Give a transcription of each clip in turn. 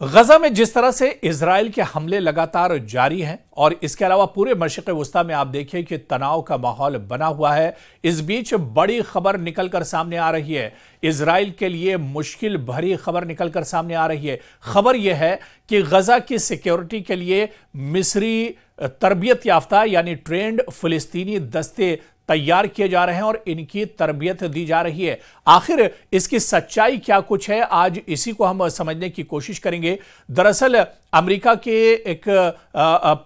غزہ میں جس طرح سے اسرائیل کے حملے لگاتار جاری ہیں اور اس کے علاوہ پورے مشرق وسطیٰ میں آپ دیکھیں کہ تناؤ کا ماحول بنا ہوا ہے۔ اس بیچ بڑی خبر نکل کر سامنے آ رہی ہے، اسرائیل کے لیے مشکل بھری خبر نکل کر سامنے آ رہی ہے۔ خبر یہ ہے کہ غزہ کی سیکیورٹی کے لیے مصری تربیت یافتہ یعنی ٹرینڈ فلسطینی دستے تیار کیے جا رہے ہیں اور ان کی تربیت دی جا رہی ہے۔ آخر اس کی سچائی کیا کچھ ہے، آج اسی کو ہم سمجھنے کی کوشش کریں گے۔ دراصل امریکہ کے ایک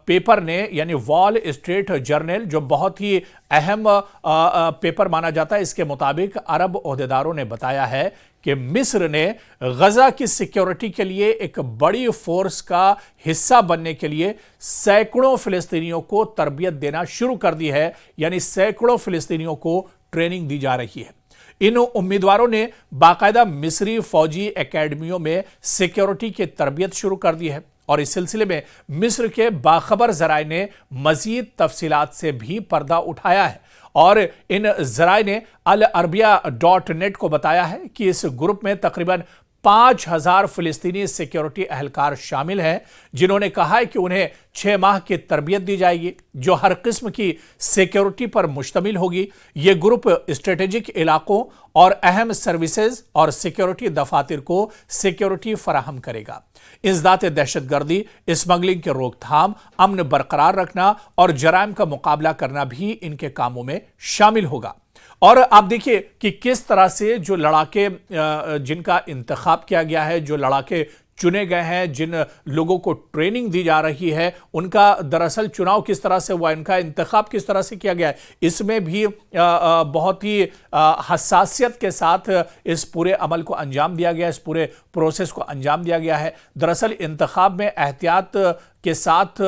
پیپر نے یعنی وال اسٹریٹ جرنل، جو بہت ہی اہم پیپر مانا جاتا ہے، اس کے مطابق عرب عہدیداروں نے بتایا ہے کہ مصر نے غزہ کی سیکیورٹی کے لیے ایک بڑی فورس کا حصہ بننے کے لیے سینکڑوں فلسطینیوں کو تربیت دینا شروع کر دی ہے، یعنی سینکڑوں فلسطینیوں کو ٹریننگ دی جا رہی ہے۔ ان امیدواروں نے باقاعدہ مصری فوجی اکیڈمیوں میں سیکیورٹی کی تربیت شروع کر دی ہے اور اس سلسلے میں مصر کے باخبر ذرائع نے مزید تفصیلات سے بھی پردہ اٹھایا ہے اور ان ذرائع نے العربیہ.net کو بتایا ہے کہ اس گروپ میں تقریباً 5000 فلسطینی سیکیورٹی اہلکار شامل ہیں، جنہوں نے کہا ہے کہ انہیں 6 ماہ کی تربیت دی جائے گی جو ہر قسم کی سیکیورٹی پر مشتمل ہوگی۔ یہ گروپ اسٹریٹجک علاقوں اور اہم سروسز اور سیکیورٹی دفاتر کو سیکیورٹی فراہم کرے گا۔ انسداد دہشت گردی، اسمگلنگ کے روک تھام، امن برقرار رکھنا اور جرائم کا مقابلہ کرنا بھی ان کے کاموں میں شامل ہوگا۔ اور آپ دیکھیے کہ کس طرح سے جو لڑاکے جن کا انتخاب کیا گیا ہے، جو لڑاکے چنے گئے ہیں، جن لوگوں کو ٹریننگ دی جا رہی ہے، ان کا دراصل چناؤ کس طرح سے ہوا، ان کا انتخاب کس طرح سے کیا گیا ہے، اس میں بھی بہت ہی حساسیت کے ساتھ اس پورے عمل کو انجام دیا گیا ہے، اس پورے پروسیس کو انجام دیا گیا ہے۔ دراصل انتخاب میں احتیاط کے ساتھ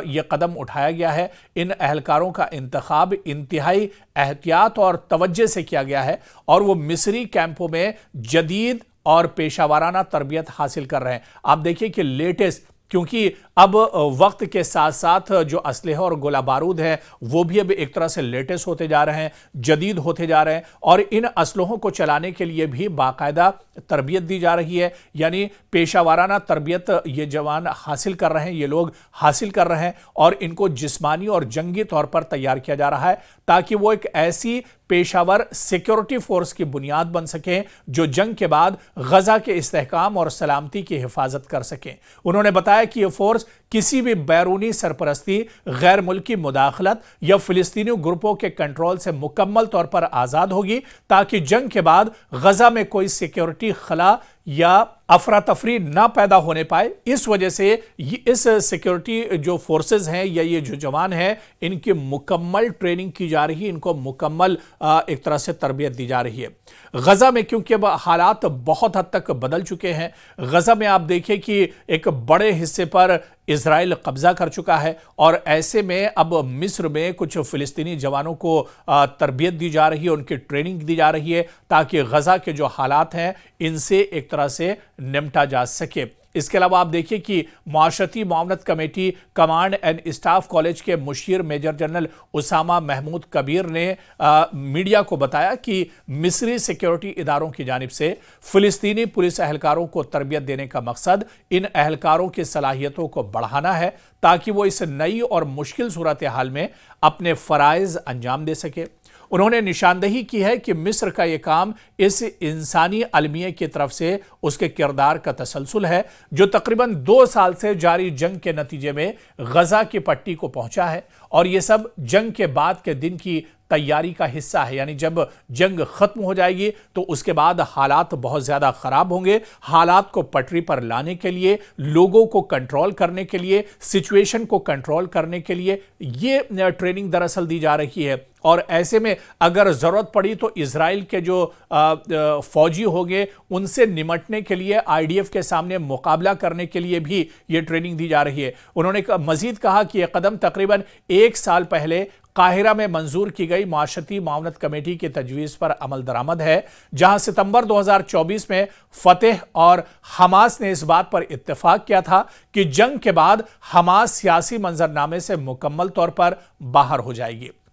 یہ قدم اٹھایا گیا ہے۔ ان اہلکاروں کا انتخاب انتہائی احتیاط اور توجہ سے کیا گیا ہے اور وہ مصری کیمپوں میں جدید اور پیشہ ورانہ تربیت حاصل کر رہے ہیں۔ آپ دیکھیں کہ لیٹسٹ، کیونکہ اب وقت کے ساتھ ساتھ جو اسلحے اور گولہ بارود ہیں وہ بھی اب ایک طرح سے لیٹسٹ ہوتے جا رہے ہیں، جدید ہوتے جا رہے ہیں اور ان اسلحوں کو چلانے کے لیے بھی باقاعدہ تربیت دی جا رہی ہے، یعنی پیشہ ورانہ تربیت یہ جوان حاصل کر رہے ہیں، یہ لوگ حاصل کر رہے ہیں اور ان کو جسمانی اور جنگی طور پر تیار کیا جا رہا ہے تاکہ وہ ایک ایسی پیشہ ور سیکیورٹی فورس کی بنیاد بن سکیں جو جنگ کے بعد غزہ کے استحکام اور سلامتی کی حفاظت کر سکیں۔ انہوں نے بتایا کہ یہ فورس کسی بھی بیرونی سرپرستی، غیر ملکی مداخلت یا فلسطینی گروپوں کے کنٹرول سے مکمل طور پر آزاد ہوگی تاکہ جنگ کے بعد غزہ میں کوئی سیکیورٹی خلا یا افراتفری نہ پیدا ہونے پائے۔ اس وجہ سے اس سیکیورٹی جو فورسز ہیں یا یہ جو جوان ہیں، ان کی مکمل ٹریننگ کی جا رہی ہے، ان کو مکمل ایک طرح سے تربیت دی جا رہی ہے۔ غزہ میں کیونکہ اب حالات بہت حد تک بدل چکے ہیں، غزہ میں آپ دیکھیں کہ ایک بڑے حصے پر اسرائیل قبضہ کر چکا ہے اور ایسے میں اب مصر میں کچھ فلسطینی جوانوں کو تربیت دی جا رہی ہے، ان کی ٹریننگ دی جا رہی ہے تاکہ غزہ کے جو حالات ہیں ان سے ایک طرح سے نمٹا جا سکے۔ اس کے علاوہ آپ دیکھیں کہ معاشرتی معاونت committee command and staff college کے مشیر میجر جنرل اسامہ محمود کبیر نے میڈیا کو بتایا کہ مصری سیکیورٹی اداروں کی جانب سے فلسطینی پولیس اہلکاروں کو تربیت دینے کا مقصد ان اہلکاروں کی صلاحیتوں کو بڑھانا ہے تاکہ وہ اس نئی اور مشکل صورتحال میں اپنے فرائض انجام دے سکے۔ انہوں نے نشاندہی کی ہے کہ مصر کا یہ کام اس انسانی المیہ کی طرف سے اس کے کردار کا تسلسل ہے جو تقریباً 2 سال سے جاری جنگ کے نتیجے میں غزہ کی پٹی کو پہنچا ہے اور یہ سب جنگ کے بعد کے دن کی تیاری کا حصہ ہے، یعنی جب جنگ ختم ہو جائے گی تو اس کے بعد حالات بہت زیادہ خراب ہوں گے۔ حالات کو پٹری پر لانے کے لیے، لوگوں کو کنٹرول کرنے کے لیے، سچویشن کو کنٹرول کرنے کے لیے یہ ٹریننگ دراصل دی جا رہی ہے اور ایسے میں اگر ضرورت پڑی تو اسرائیل کے جو فوجی ہوگے ان سے نمٹنے کے لیے، IDF کے سامنے مقابلہ کرنے کے لیے بھی یہ ٹریننگ دی جا رہی ہے۔ انہوں نے مزید کہا کہ یہ قدم تقریباً 1 سال پہلے قاہرہ میں منظور کی گئی معاشرتی معاونت کمیٹی کی تجویز پر عمل درآمد ہے، جہاں ستمبر 2024 میں فتح اور حماس نے اس بات پر اتفاق کیا تھا کہ جنگ کے بعد حماس سیاسی منظرنامے سے مکمل طور پر باہر ہو جائے گی۔